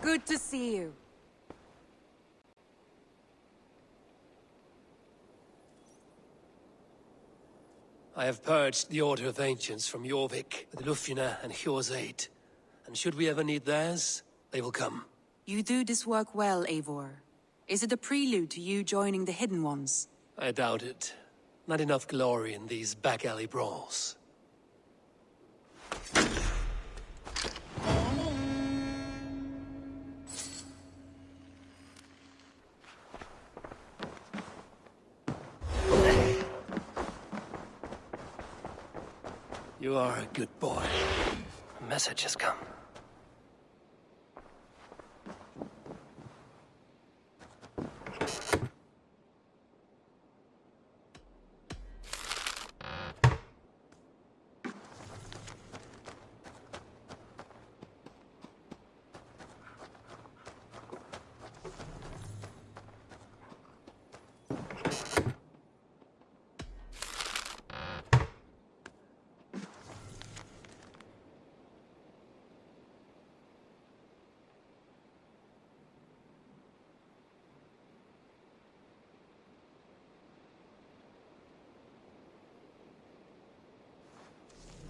Good to see you. I have purged the Order of Ancients from Jorvik with Lufina and Hjor's aid. And should we ever need theirs, they will come. You do this work well, Eivor. Is it a prelude to you joining the Hidden Ones? I doubt it. Not enough glory in these back-alley brawls. You are a good boy. A message has come.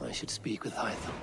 I should speak with Hytham.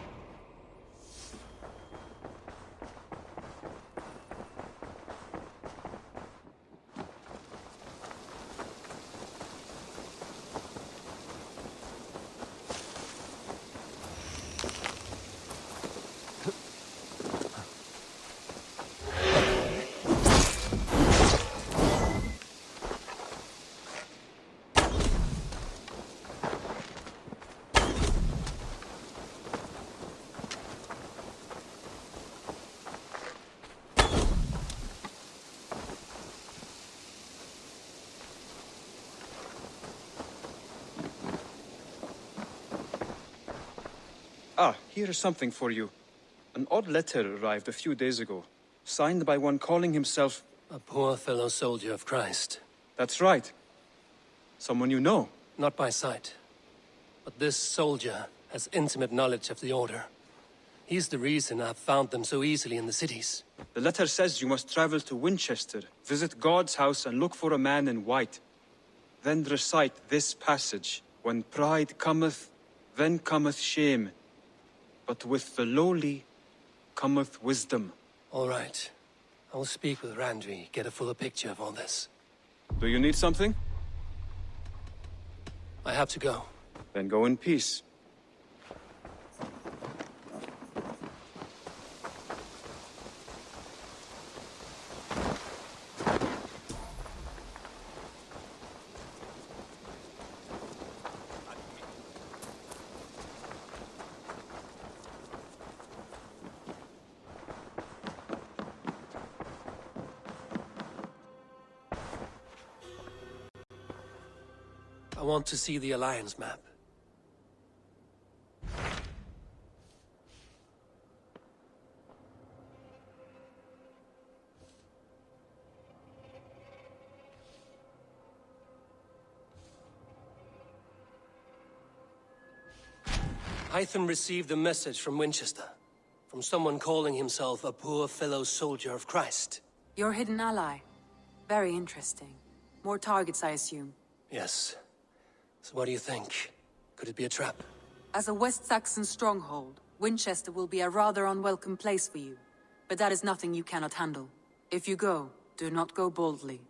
Ah, here is something for you. An odd letter arrived a few days ago, signed by one calling himself... A poor fellow soldier of Christ. That's right. Someone you know. Not by sight. But this soldier has intimate knowledge of the Order. He's the reason I've found them so easily in the cities. The letter says you must travel to Winchester, visit God's house and look for a man in white. Then recite this passage. When pride cometh, then cometh shame. But with the lowly cometh wisdom. All right. I will speak with Randvi, get a fuller picture of all this. Do you need something? I have to go. Then go in peace. I want to see the Alliance map. Hytham received a message from Winchester, from someone calling himself a poor fellow soldier of Christ. Your hidden ally. Very interesting. More targets, I assume. Yes. So what do you think? Could it be a trap? As a West Saxon stronghold, Winchester will be a rather unwelcome place for you. But that is nothing you cannot handle. If you go, do not go boldly.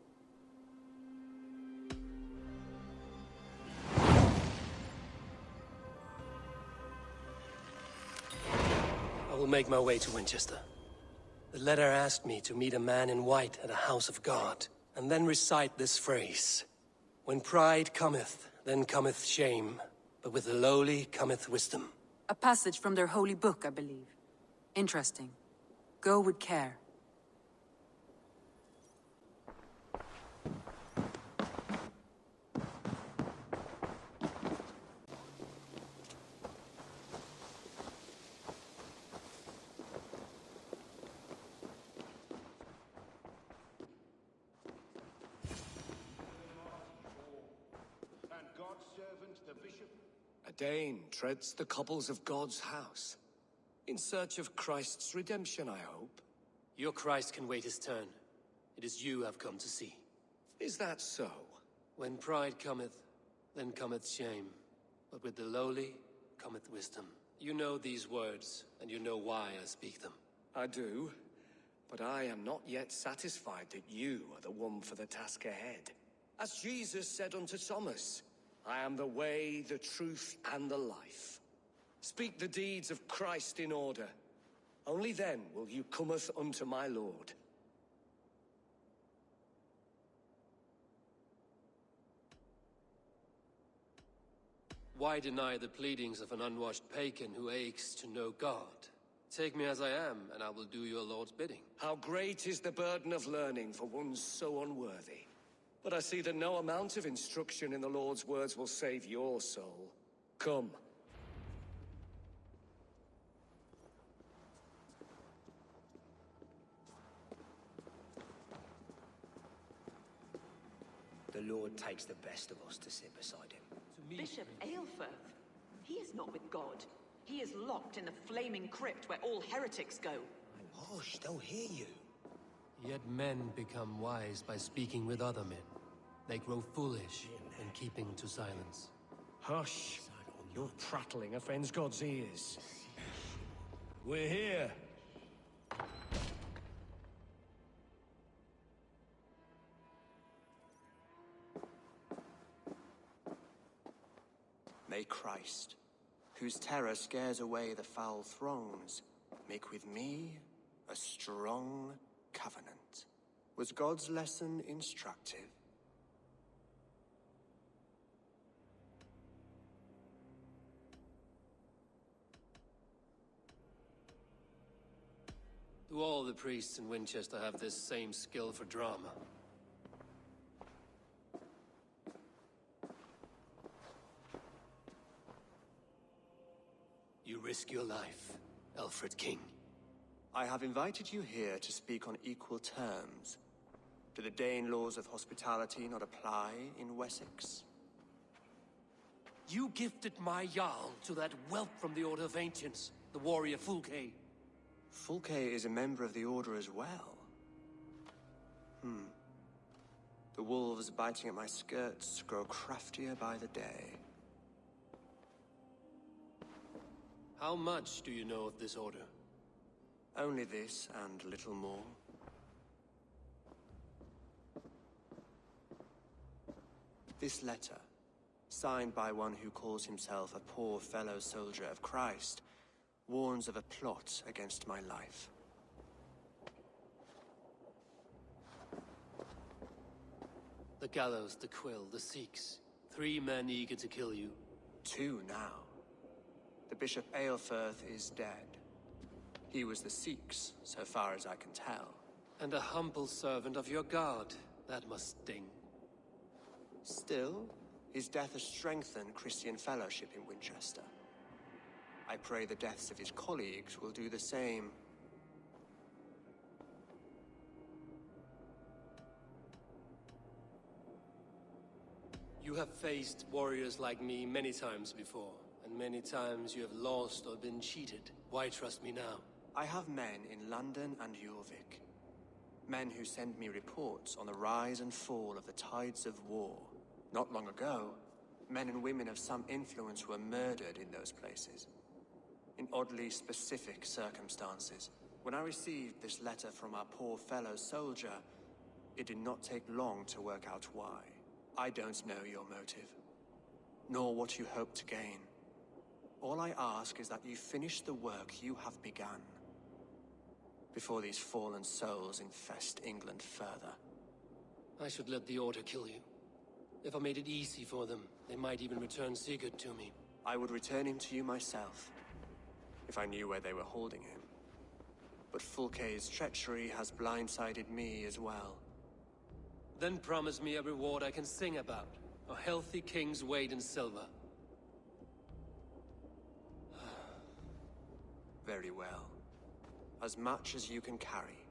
I will make my way to Winchester. The letter asked me to meet a man in white at a house of God, and then recite this phrase. When pride cometh, then cometh shame, but with the lowly cometh wisdom. A passage from their holy book, I believe. Interesting. Go with care. A Dane treads the cobbles of God's house. In search of Christ's redemption, I hope. Your Christ can wait his turn. It is you I've come to see. Is that so? When pride cometh, then cometh shame. But with the lowly cometh wisdom. You know these words, and you know why I speak them. I do. But I am not yet satisfied that you are the one for the task ahead. As Jesus said unto Thomas, I am the way, the truth, and the life. Speak the deeds of Christ in order. Only then will you cometh unto my Lord. Why deny the pleadings of an unwashed pagan who aches to know God? Take me as I am, and I will do your Lord's bidding. How great is the burden of learning for one so unworthy. But I see that no amount of instruction in the Lord's words will save your soul. Come. The Lord takes the best of us to sit beside him. Bishop Aelfirth? He is not with God. He is locked in the flaming crypt where all heretics go. Hush, they'll hear you. Yet men become wise by speaking with other men. They grow foolish when keeping to silence. Hush. Your prattling offends God's ears. We're here. May Christ, whose terror scares away the foul throngs, make with me a strong covenant. Was God's lesson instructive? Do all the priests in Winchester have this same skill for drama? You risk your life, Alfred King. I have invited you here to speak on equal terms. Do the Dane laws of hospitality not apply in Wessex? You gifted my Jarl to that whelp from the Order of Ancients, the warrior Fulke. Fulke is a member of the Order as well. The wolves biting at my skirts grow craftier by the day. How much do you know of this order? Only this and little more. This letter, signed by one who calls himself a poor fellow soldier of Christ, warns of a plot against my life. The gallows, the quill, the Sikhs. 3 men eager to kill you. 2 now. The Bishop Aelfirth is dead. He was the Sikhs, so far as I can tell. And a humble servant of your guard. That must sting. Still, his death has strengthened Christian fellowship in Winchester. I pray the deaths of his colleagues will do the same. You have faced warriors like me many times before, and many times you have lost or been cheated. Why trust me now? I have men in London and Jorvik. Men who send me reports on the rise and fall of the tides of war. Not long ago, men and women of some influence were murdered in those places. In oddly specific circumstances. When I received this letter from our poor fellow soldier, it did not take long to work out why. I don't know your motive, nor what you hope to gain. All I ask is that you finish the work you have begun, before these fallen souls infest England further. I should let the Order kill you. If I made it easy for them, they might even return Sigurd to me. I would return him to you myself, if I knew where they were holding him. But Fulke's treachery has blindsided me as well. Then promise me a reward I can sing about. A healthy king's weight in silver. Very well. As much as you can carry.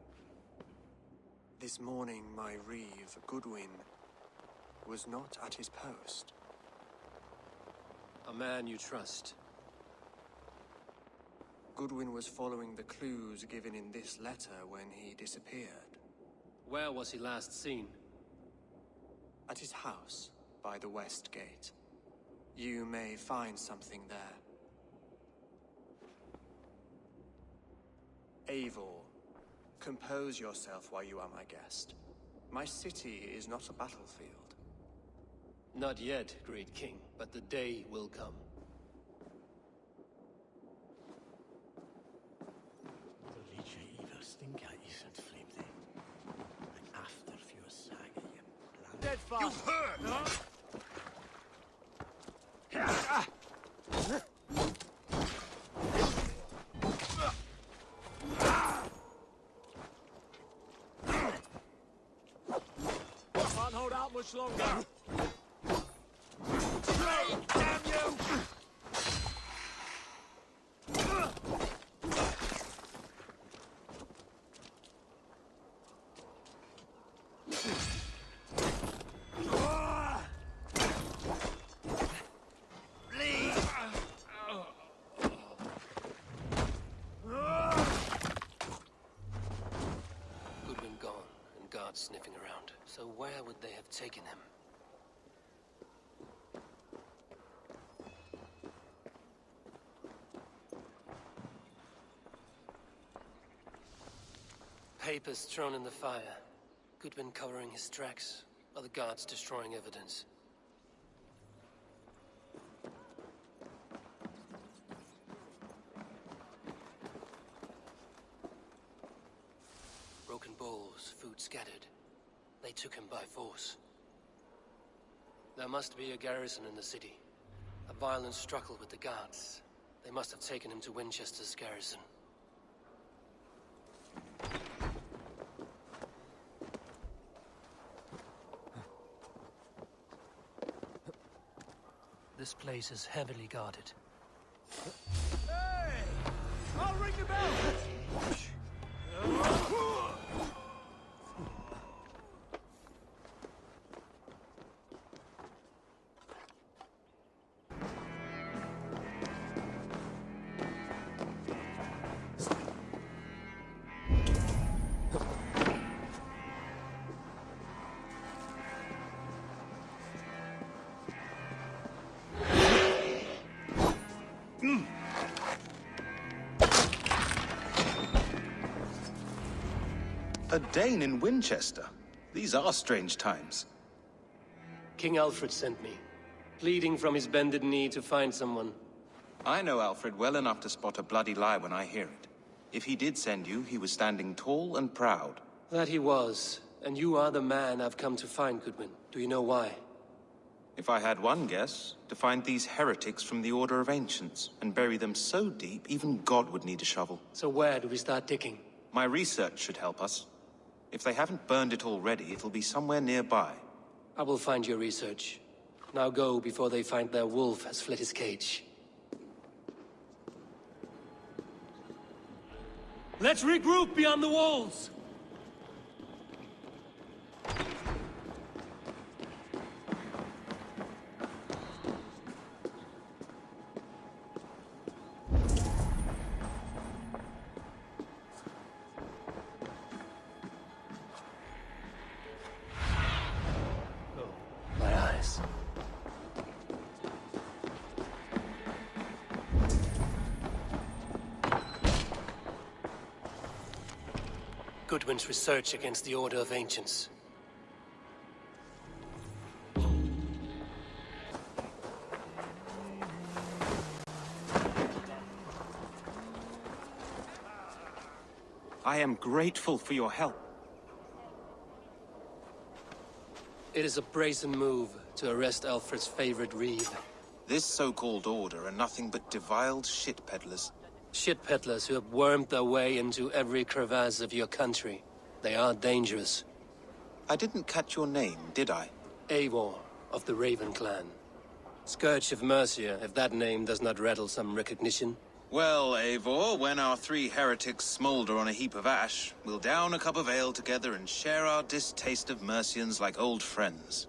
This morning, my reeve, Goodwin, was not at his post. A man you trust. Goodwin was following the clues given in this letter when he disappeared. Where was he last seen? At his house, by the West Gate. You may find something there. Eivor, compose yourself while you are my guest. My city is not a battlefield. Not yet, great king, but the day will come. Dead fast. You've heard! Can't hold out much longer. Damn you! Sniffing around. So where would they have taken him? Papers thrown in the fire. Goodwin covering his tracks, while the guards destroying evidence. Broken bowls, food scattered. They took him by force. There must be a garrison in the city. A violent struggle with the guards. They must have taken him to Winchester's garrison. This place is heavily guarded. Hey! I'll ring the bell! A Dane in Winchester? These are strange times. King Alfred sent me, pleading from his bended knee to find someone. I know Alfred well enough to spot a bloody lie when I hear it. If he did send you, he was standing tall and proud. That he was, and you are the man I've come to find, Goodwin. Do you know why? If I had one guess, to find these heretics from the Order of Ancients, and bury them so deep, even God would need a shovel. So where do we start digging? My research should help us. If they haven't burned it already, it'll be somewhere nearby. I will find your research. Now go before they find their wolf has fled his cage. Let's regroup beyond the walls! Goodwin's research against the Order of Ancients. I am grateful for your help. It is a brazen move to arrest Alfred's favorite reeve. This so-called order are nothing but deviled shit peddlers. Shit peddlers who have wormed their way into every crevasse of your country. They are dangerous. I didn't catch your name, did I? Eivor, of the Raven clan. Scourge of Mercia, if that name does not rattle some recognition. Well, Eivor, when our three heretics smolder on a heap of ash, we'll down a cup of ale together and share our distaste of Mercians like old friends.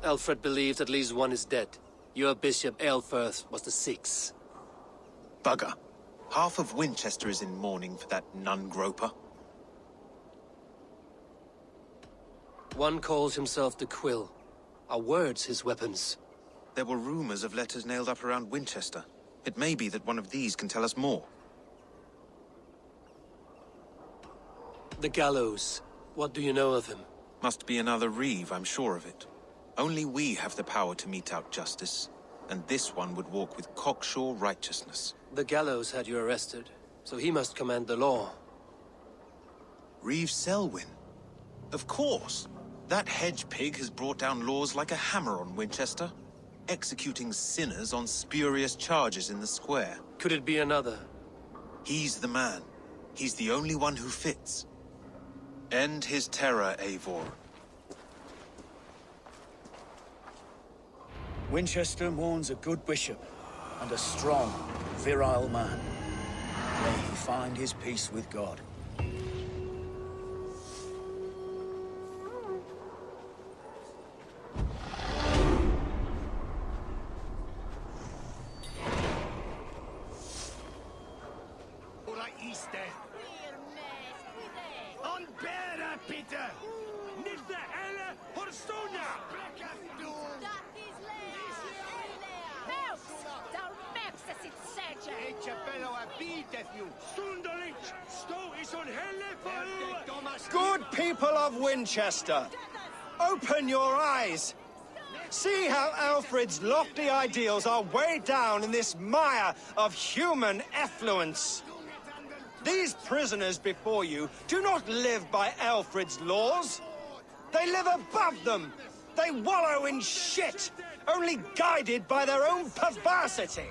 Alfred believes at least one is dead. Your Bishop Aelfirth was the 6th. Bugger. Half of Winchester is in mourning for that nun-groper. One calls himself the Quill. Are words his weapons? There were rumors of letters nailed up around Winchester. It may be that one of these can tell us more. The gallows. What do you know of him? Must be another Reeve, I'm sure of it. Only we have the power to mete out justice, and this one would walk with cocksure righteousness. The gallows had you arrested, so he must command the law. Reeve Selwyn? Of course! That hedge pig has brought down laws like a hammer on Winchester, executing sinners on spurious charges in the square. Could it be another? He's the man. He's the only one who fits. End his terror, Eivor. Winchester mourns a good bishop and a strong, virile man. May he find his peace with God. Good people of Winchester, open your eyes. See how Alfred's lofty ideals are weighed down in this mire of human effluence. These prisoners before you do not live by Alfred's laws. They live above them. They wallow in shit, only guided by their own perversity.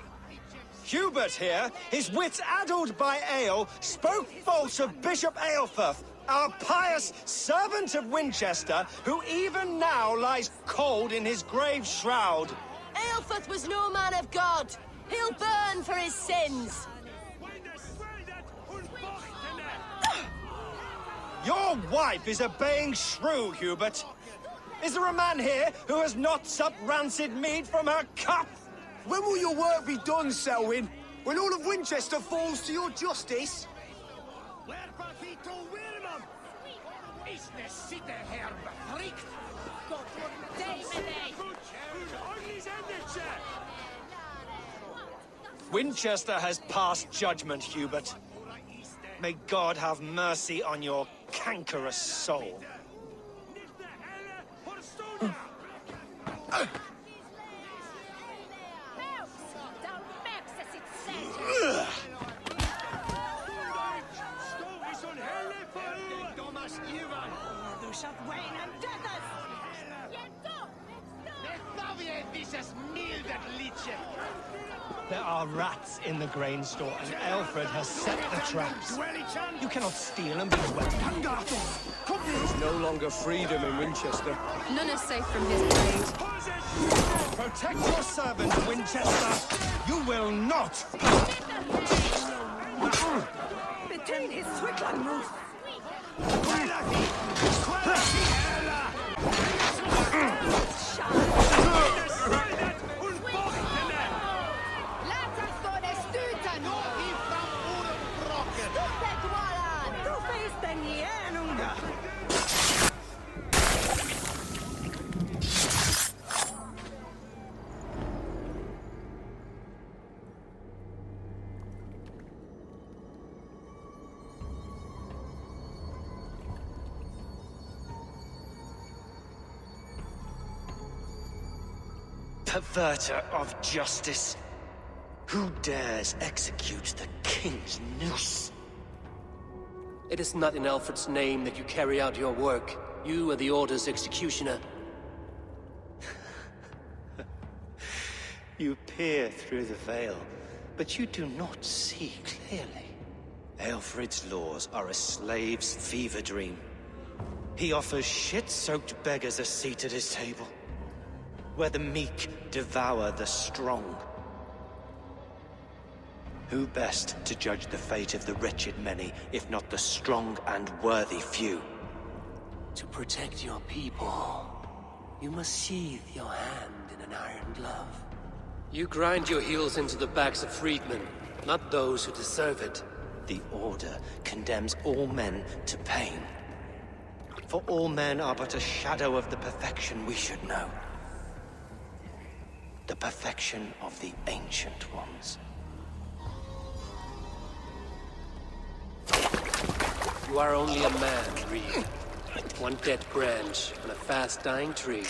Hubert here, his wits addled by ale, spoke false of Bishop Aelfirth, our pious servant of Winchester, who even now lies cold in his grave shroud. Aelfirth was no man of God. He'll burn for his sins. Your wife is obeying shrew, Hubert. Is there a man here who has not supped rancid mead from her cup? When will your work be done, Selwyn? When all of Winchester falls to your justice? Winchester has passed judgment, Hubert. May God have mercy on your cankerous soul. There are rats in the grain store, and Alfred has set the traps. You cannot steal and be welcome. There's no longer freedom in Winchester. None is safe from his blade. Protect your servant, Winchester. You will not. Between his Switland move. Perverter of justice. Who dares execute the king's noose? It is not in Alfred's name that you carry out your work. You are the Order's executioner. You peer through the veil, but you do not see clearly. Aelfred's laws are a slave's fever dream. He offers shit-soaked beggars a seat at his table, where the meek devour the strong. Who best to judge the fate of the wretched many, if not the strong and worthy few? To protect your people, you must sheathe your hand in an iron glove. You grind your heels into the backs of freedmen, not those who deserve it. The Order condemns all men to pain. For all men are but a shadow of the perfection we should know. The perfection of the Ancient Ones. You are only a man, Reed. One dead branch on a fast-dying tree.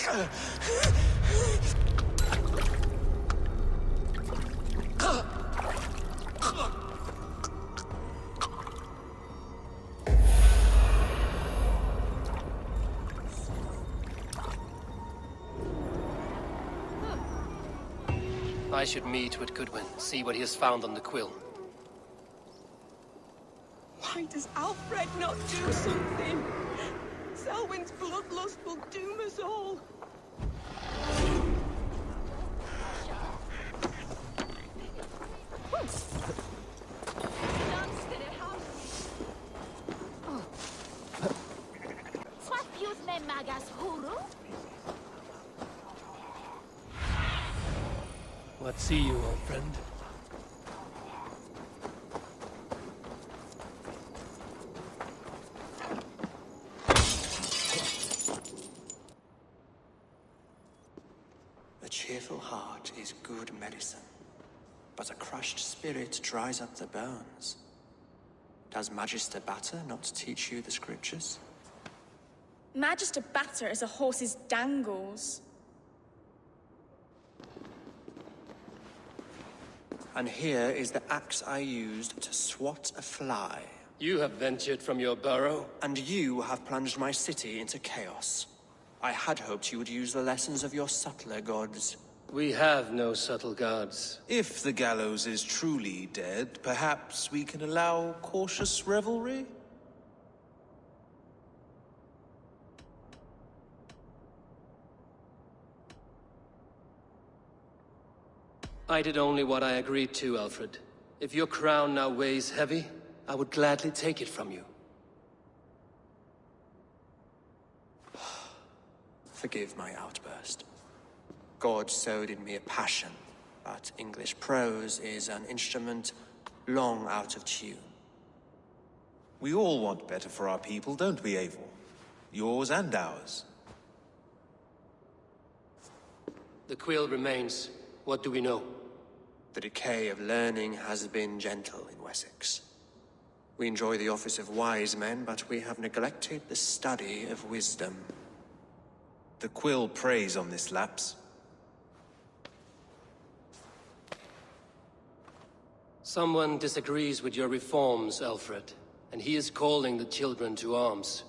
I should meet with Goodwin, see what he has found on the quill. Why does Alfred not do something? Selwyn's bloodlust will doom us all. What see you, old friend? A cheerful heart is good medicine, but a crushed spirit dries up the bones. Does Magister Batter not teach you the scriptures? Magister Batter is a horse's dangles. And here is the axe I used to swat a fly. You have ventured from your burrow? And you have plunged my city into chaos. I had hoped you would use the lessons of your subtler gods. We have no subtle gods. If the gallows is truly dead, perhaps we can allow cautious revelry? I did only what I agreed to, Alfred. If your crown now weighs heavy, I would gladly take it from you. Forgive my outburst. God sowed in me a passion, but English prose is an instrument long out of tune. We all want better for our people, don't we, Eivor? Yours and ours. The quill remains. What do we know? The decay of learning has been gentle in Wessex. We enjoy the office of wise men, but we have neglected the study of wisdom. The quill preys on this lapse. Someone disagrees with your reforms, Alfred, and he is calling the children to arms.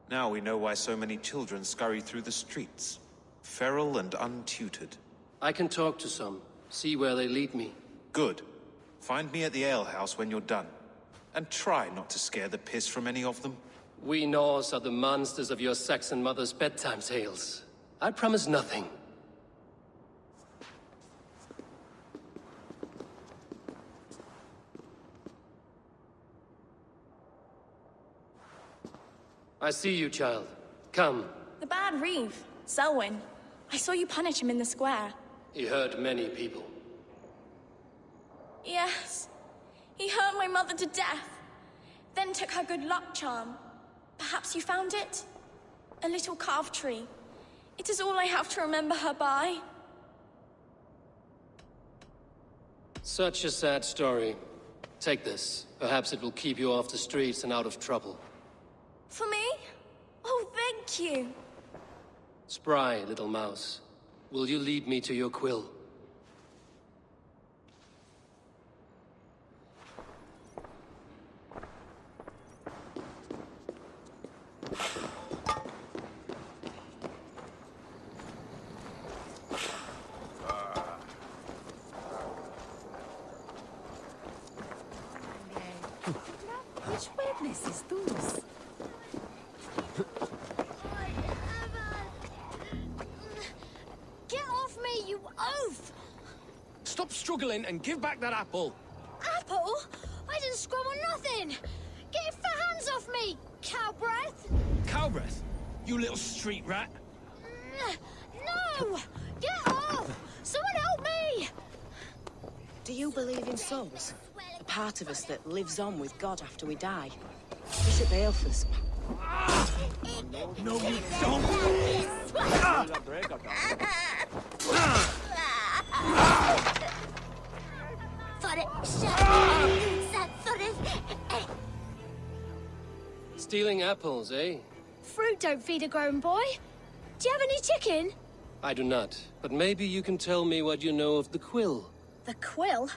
Now we know why so many children scurry through the streets, feral and untutored. I can talk to some, see where they lead me. Good. Find me at the alehouse when you're done. And try not to scare the piss from any of them. We Norse are the monsters of your Saxon mother's bedtime tales. I promise nothing. I see you, child. Come. The bad Reeve, Selwyn. I saw you punish him in the square. He hurt many people. Yes. He hurt my mother to death. Then took her good luck charm. Perhaps you found it? A little carved tree. It is all I have to remember her by. Such a sad story. Take this. Perhaps it will keep you off the streets and out of trouble. For me? Oh, thank you. Spry, little mouse. Will you lead me to your quill? Which witness is those? Get off me, you oaf! Stop struggling and give back that apple. Apple? I didn't scrum on nothing! Get your hands off me, cow breath! Cow breath? You little street rat. No! Get off! Someone help me! you believe in souls? A part of us that lives on with God after we die. Bishop Aelfus. No, you don't! Stealing apples, eh? Fruit don't feed a grown boy. Do you have any chicken? I do not, but maybe you can tell me what you know of the quill. The quill?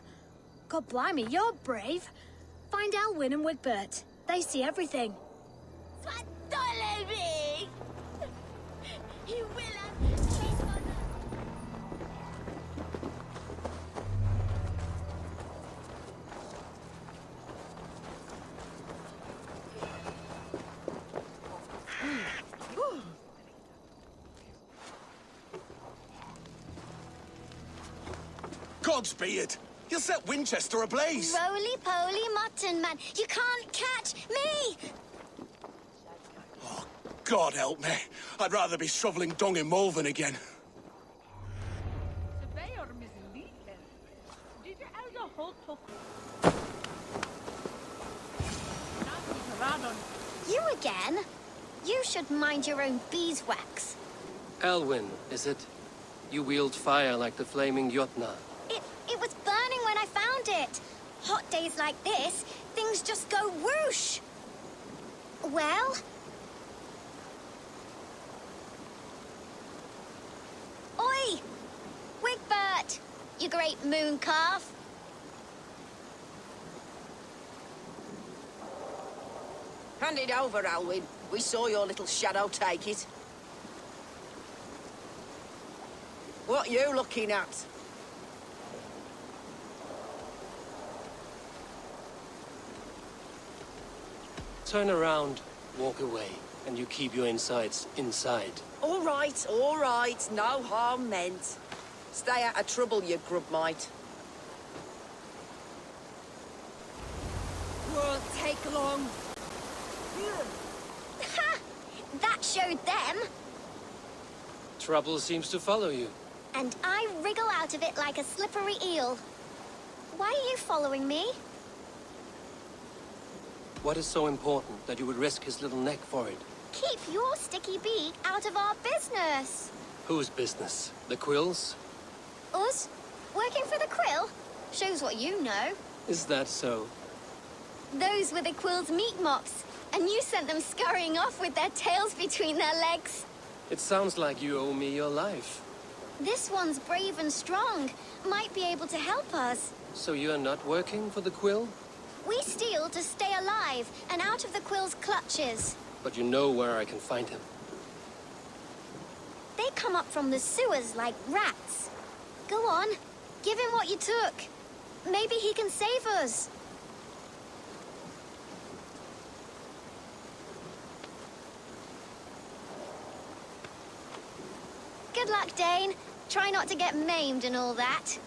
God blimey, you're brave. Find Alwyn and Wigbert. They see everything. Gods be it! You'll set Winchester ablaze! Roly-poly mutton man, you can't catch me! Oh, God help me. I'd rather be shoveling dung in Malvern again. You again? You should mind your own beeswax. Alwyn, is it? You wield fire like the flaming Jotnar. It was burning when I found it. Hot days like this, things just go whoosh. Well? Oi! Wigbert! You great moon calf. Hand it over, Alwyn. We saw your little shadow take it. What you looking at? Turn around, walk away, and you keep your insides inside. All right, no harm meant. Stay out of trouble, you grub mite. Won't take long. Ha! That showed them. Trouble seems to follow you. And I wriggle out of it like a slippery eel. Why are you following me? What is so important that you would risk his little neck for it? Keep your sticky beak out of our business. Whose business? The Quill's? Us? Working for the Quill? Shows what you know. Is that so? Those were the Quill's meat mops, and you sent them scurrying off with their tails between their legs. It sounds like you owe me your life. This one's brave and strong. Might be able to help us. So you are not working for the Quill? We steal to stay alive and out of the Quill's clutches. But you know where I can find him. They come up from the sewers like rats. Go on, give him what you took. Maybe he can save us. Good luck, Dane. Try not to get maimed and all that.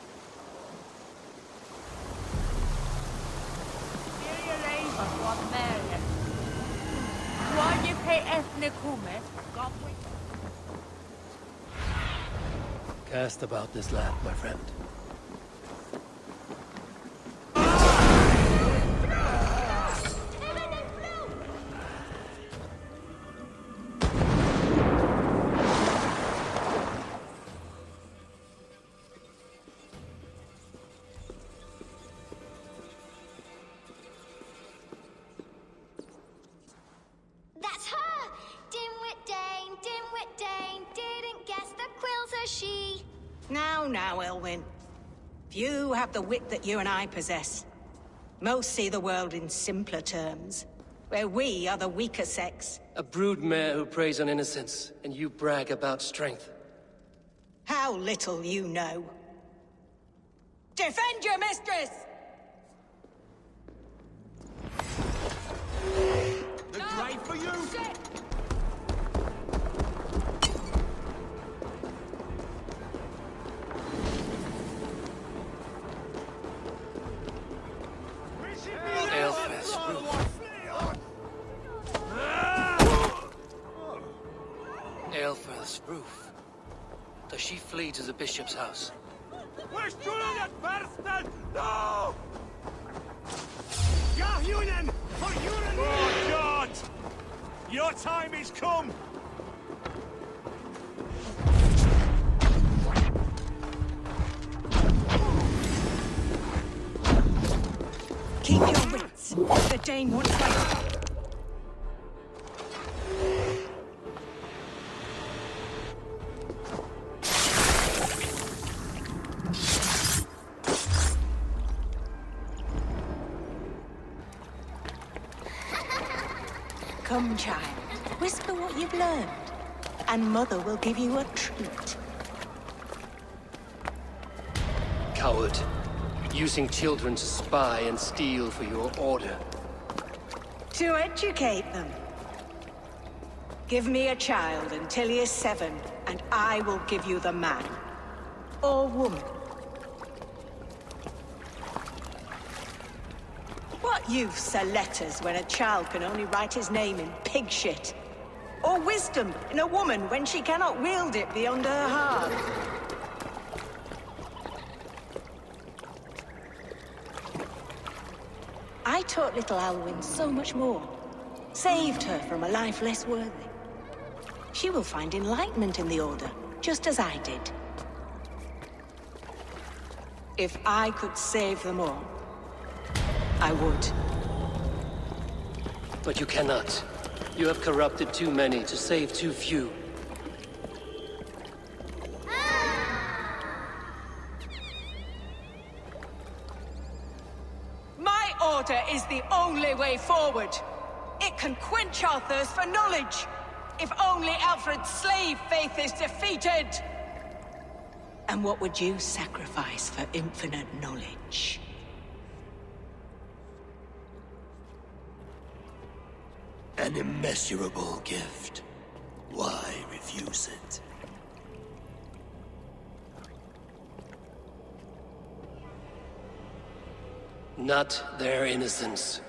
Cast about this land, my friend. That's her! Dimwit Dane, didn't guess the Quill's a she. Now, Elwyn. Few have the wit that you and I possess. Most see the world in simpler terms, where we are the weaker sex. A broodmare who preys on innocence, and you brag about strength. How little you know. Defend your mistress! The grave for you! Aelfreth's roof. Does she flee to the bishop's house? No! Yahunen! For Yuren! Oh, God! Your time is come! Keep your wits. The Dane won't fight. Come, child. Whisper what you've learned, and Mother will give you a treat. Coward. Using children to spy and steal for your order. To educate them. Give me a child until he is 7, and I will give you the man. Or woman. What use are letters when a child can only write his name in pig shit? Or wisdom in a woman when she cannot wield it beyond her heart? I taught little Alwyn so much more. Saved her from a life less worthy. She will find enlightenment in the Order, just as I did. If I could save them all, I would. But you cannot. You have corrupted too many to save too few. My order is the only way forward. It can quench our thirst for knowledge. If only Alfred's slave faith is defeated. And what would you sacrifice for infinite knowledge? An immeasurable gift. Why refuse it? Not their innocence.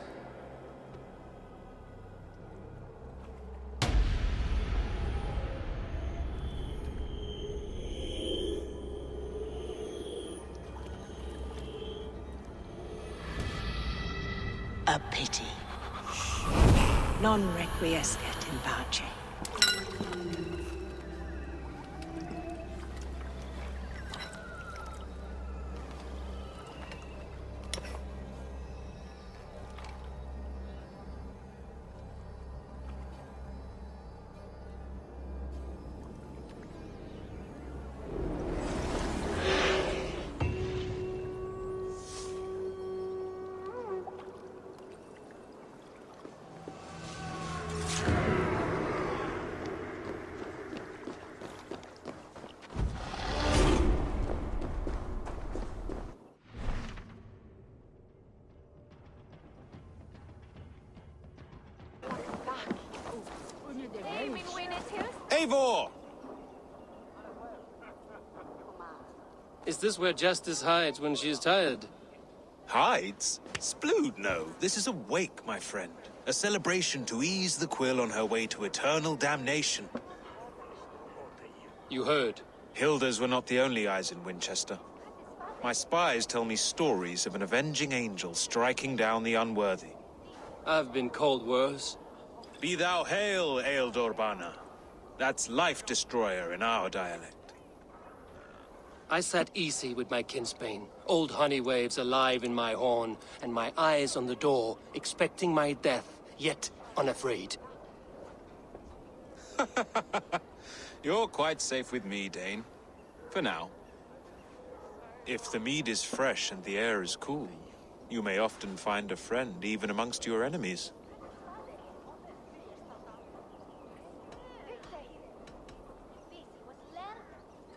A pity. Non requiescat in pace. Eivor! Is this where Justice hides when she is tired? Hides? Splood, no. This is a wake, my friend. A celebration to ease the quill on her way to eternal damnation. You heard. Hilda's were not the only eyes in Winchester. My spies tell me stories of an avenging angel striking down the unworthy. I've been called worse. Be thou hail, Ealdor Bana. That's Life Destroyer in our dialect. I sat easy with my kinsbane, old honey waves alive in my horn, and my eyes on the door, expecting my death, yet unafraid. You're quite safe with me, Dane. For now. If the mead is fresh and the air is cool, you may often find a friend even amongst your enemies.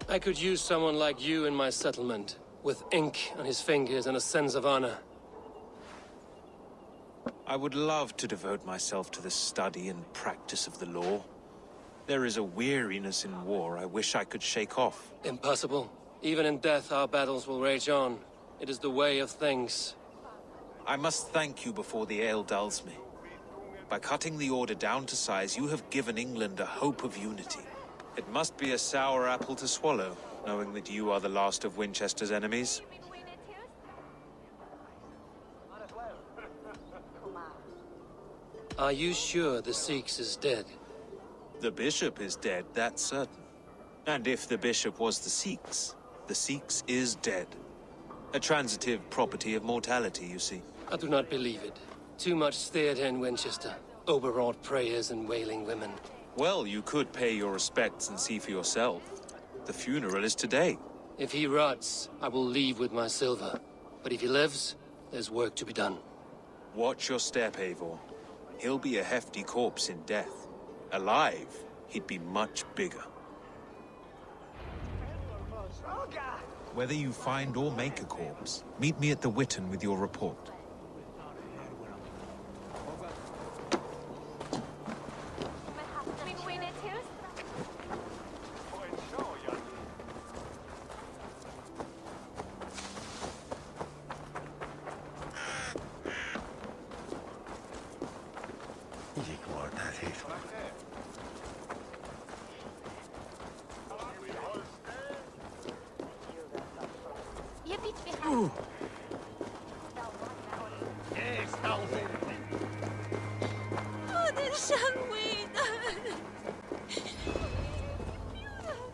I could use someone like you in my settlement, with ink on his fingers and a sense of honor. I would love to devote myself to the study and practice of the law. There is a weariness in war I wish I could shake off. Impossible. Even in death, our battles will rage on. It is the way of things. I must thank you before the ale dulls me. By cutting the order down to size, you have given England a hope of unity. It must be a sour apple to swallow, knowing that you are the last of Winchester's enemies? Are you sure the Sikhs is dead? The bishop is dead, that's certain. And if the bishop was the Sikhs is dead. A transitive property of mortality, you see. I do not believe it. Too much theatre in Winchester. Overwrought prayers and wailing women. Well, you could pay your respects and see for yourself. The funeral is today. If he rots, I will leave with my silver. But if he lives, there's work to be done. Watch your step, Eivor. He'll be a hefty corpse in death. Alive, he'd be much bigger. Whether you find or make a corpse, meet me at the Witten with your report.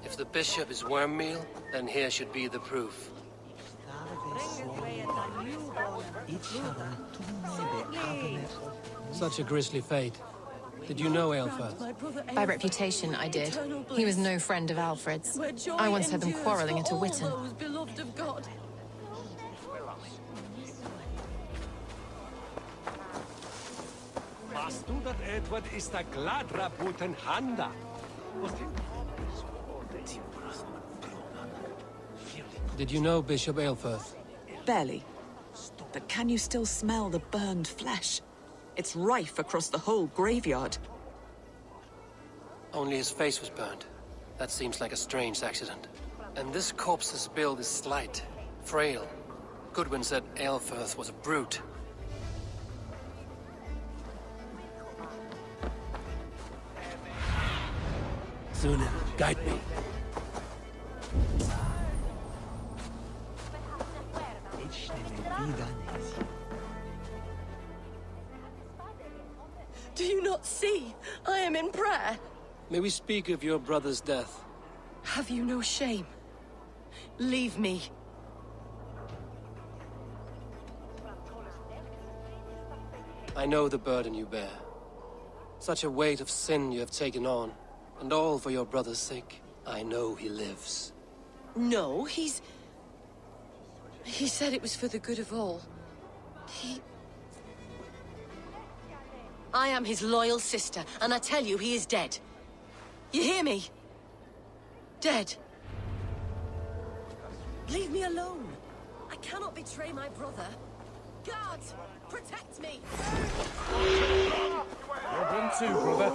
If the bishop is worm meal, then here should be the proof. Such a grisly fate. Did you know Aelfirth? By reputation, I did. He was no friend of Alfred's. I once heard them quarreling at a Witten. Hast du dat Edward is da gladra buten handa? Did you know Bishop Aelfirth? Barely. But can you still smell the burned flesh? It's rife across the whole graveyard. Only his face was burned. That seems like a strange accident. And this corpse's build is slight, frail. Goodwin said Aelfirth was a brute. Sunan, guide me. Do you not see? I am in prayer. May we speak of your brother's death? Have you no shame? Leave me. I know the burden you bear. Such a weight of sin you have taken on, and all for your brother's sake. I know he lives. No, He said it was for the good of all. I am his loyal sister, and I tell you he is dead. You hear me? Dead. Leave me alone. I cannot betray my brother. Guards, protect me! You're done too, brother.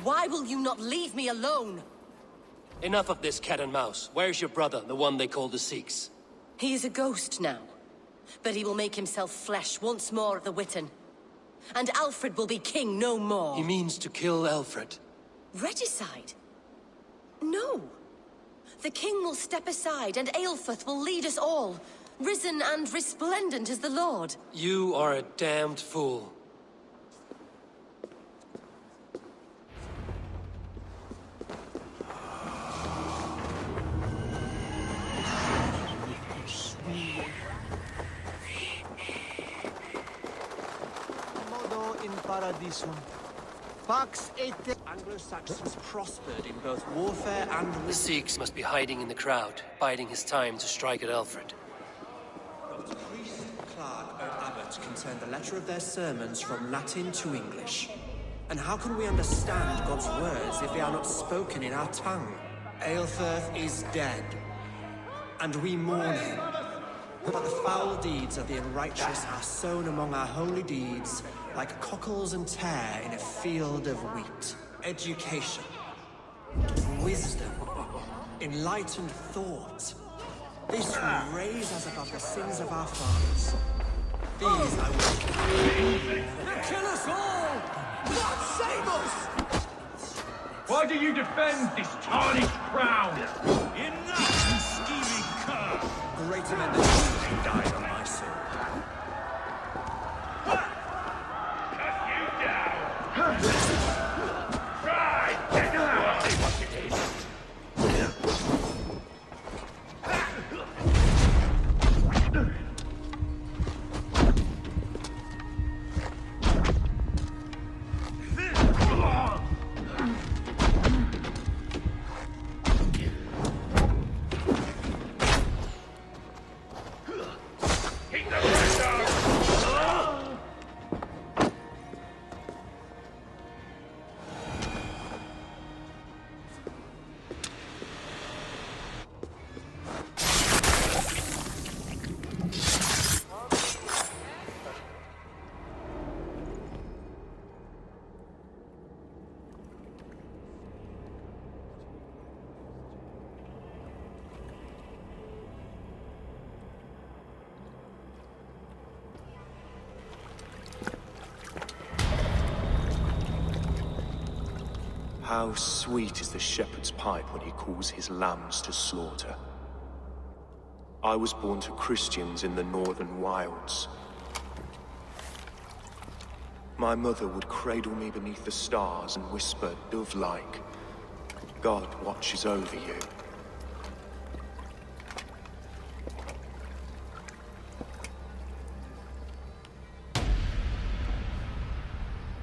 Why will you not leave me alone? Enough of this cat and mouse. Where's your brother, the one they call the Sikhs? He is a ghost now. But he will make himself flesh once more at the Witten. And Alfred will be king no more. He means to kill Alfred. Regicide? No. The king will step aside and Aelfirth will lead us all. Risen and resplendent as the Lord. You are a damned fool. In Paradisum. Pax et Anglo-Saxons prospered in both warfare and... The Sikhs must be hiding in the crowd, biding his time to strike at Alfred. Clark, O Abbot turned the letter of their sermons from Latin to English. And how can we understand God's words if they are not spoken in our tongue? Aelfirth is dead, and we mourn him. But the foul deeds of the unrighteous are sown among our holy deeds, like cockles and tare in a field of wheat. Education, wisdom, enlightened thought. This will raise us above the sins of our fathers. These I will Kill us all! God save us! Why do you defend this tarnished crown? Enough, you scheming cur! greater men than you died on my sword. How sweet is the shepherd's pipe when he calls his lambs to slaughter. I was born to Christians in the northern wilds. My mother would cradle me beneath the stars and whisper, dove-like, God watches over you.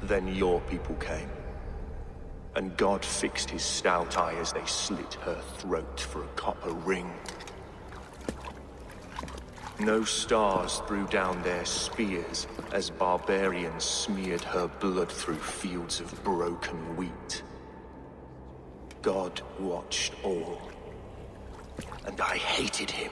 Then your people came. And God fixed his stout eye as they slit her throat for a copper ring. No stars threw down their spears as barbarians smeared her blood through fields of broken wheat. God watched all, and I hated him.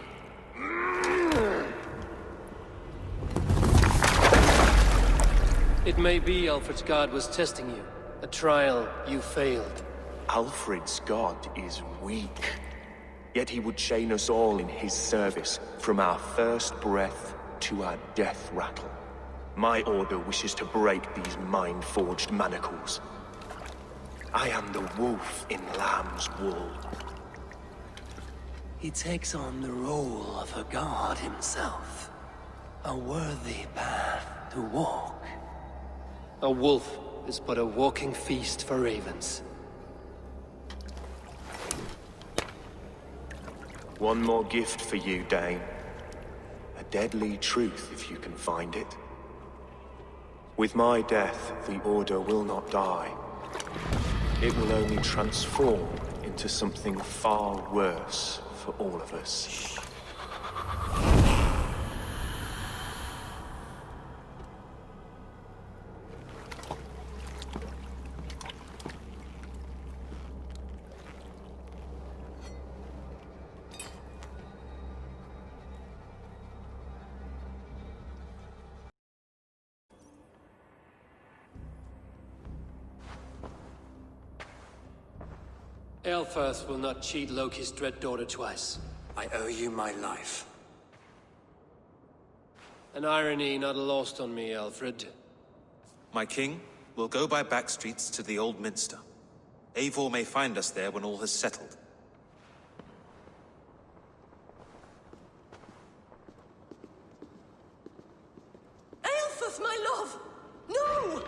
It may be Alfred's god was testing you. A trial you failed. Alfred's god is weak. Yet he would chain us all in his service, from our first breath to our death rattle. My order wishes to break these mind-forged manacles. I am the wolf in lamb's wool. He takes on the role of a god himself. A worthy path to walk. A wolf is but a walking feast for ravens. One more gift for you, Dane. A deadly truth, if you can find it. With my death, the Order will not die. It will only transform into something far worse for all of us. Aelfirth will not cheat Loki's dread daughter twice. I owe you my life. An irony not lost on me, Alfred. My king, we'll go by back streets to the Old Minster. Eivor may find us there when all has settled. Aelfirth, my love! No!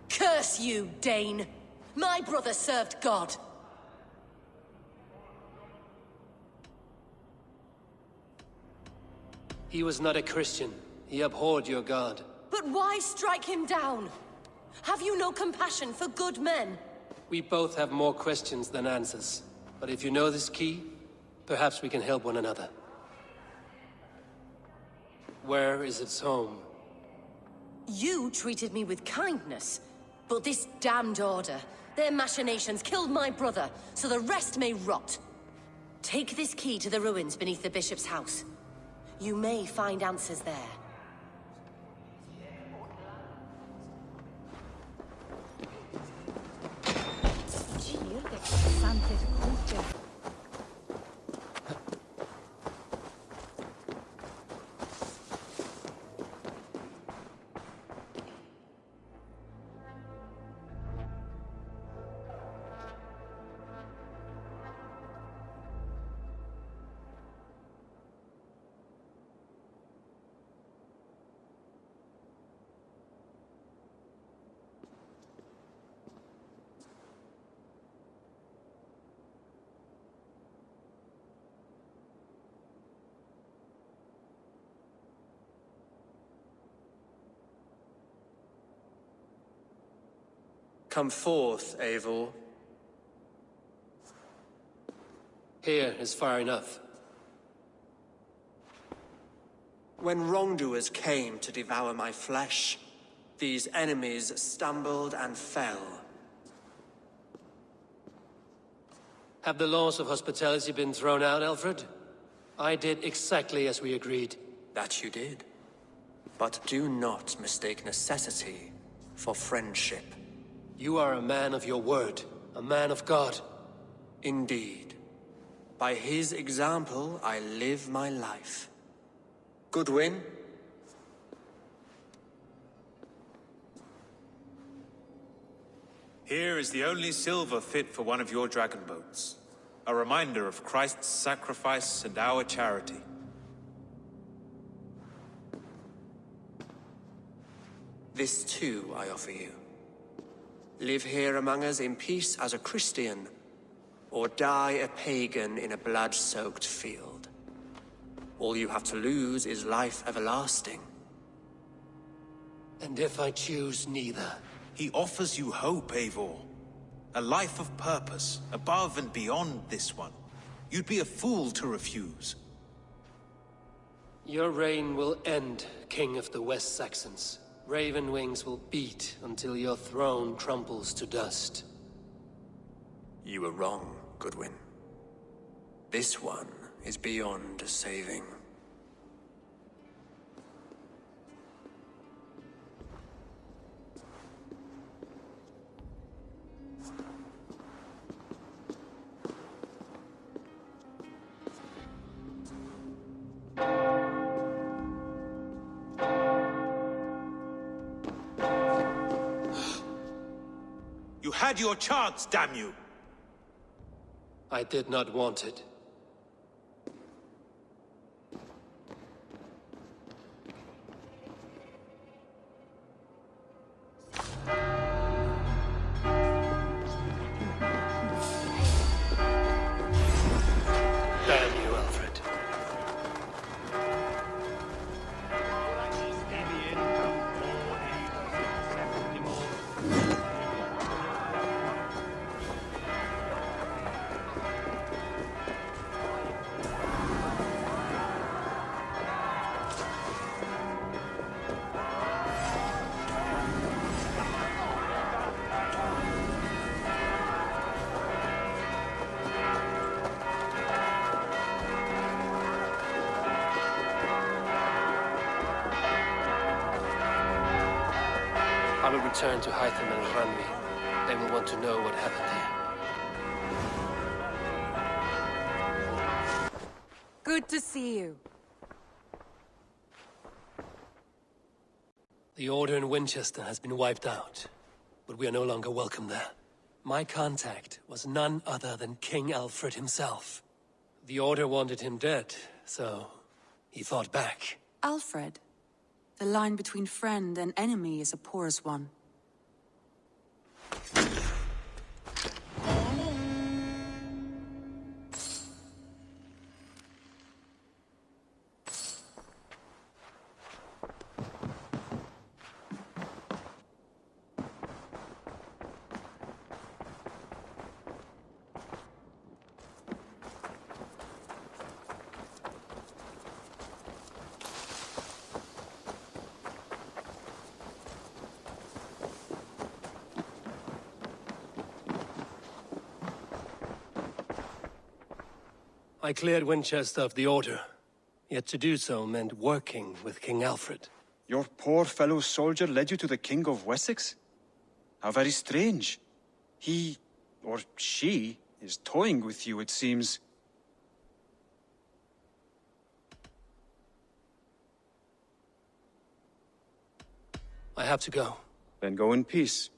Curse you, Dane! My brother served God. He was not a Christian. He abhorred your god. But why strike him down? Have you no compassion for good men? We both have more questions than answers. But if you know this key, perhaps we can help one another. Where is its home? You treated me with kindness, but this damned order, their machinations killed my brother, so the rest may rot. Take this key to the ruins beneath the bishop's house. You may find answers there. Come forth, Eivor. Here is far enough. When wrongdoers came to devour my flesh, these enemies stumbled and fell. Have the laws of hospitality been thrown out, Alfred? I did exactly as we agreed. That you did. But do not mistake necessity for friendship. You are a man of your word, a man of God. Indeed. By his example, I live my life. Goodwin? Here is the only silver fit for one of your dragon boats. A reminder of Christ's sacrifice and our charity. This too I offer you. Live here among us in peace as a Christian, or die a pagan in a blood-soaked field. All you have to lose is life everlasting. And if I choose neither? He offers you hope, Eivor. A life of purpose, above and beyond this one. You'd be a fool to refuse. Your reign will end, King of the West Saxons. Raven wings will beat until your throne crumbles to dust. You were wrong, Goodwin. This one is beyond saving. You had your chance, damn you! I did not want it. Damn you, Alfred. I will return to Hytham and Ranvi. They will want to know what happened here. Good to see you. The Order in Winchester has been wiped out, but we are no longer welcome there. My contact was none other than King Alfred himself. The Order wanted him dead, so he fought back. Alfred, the line between friend and enemy is a porous one. I cleared Winchester of the Order. Yet to do so meant working with King Alfred. Your poor fellow soldier led you to the King of Wessex? How very strange. He, or she, is toying with you, it seems. I have to go. Then go in peace.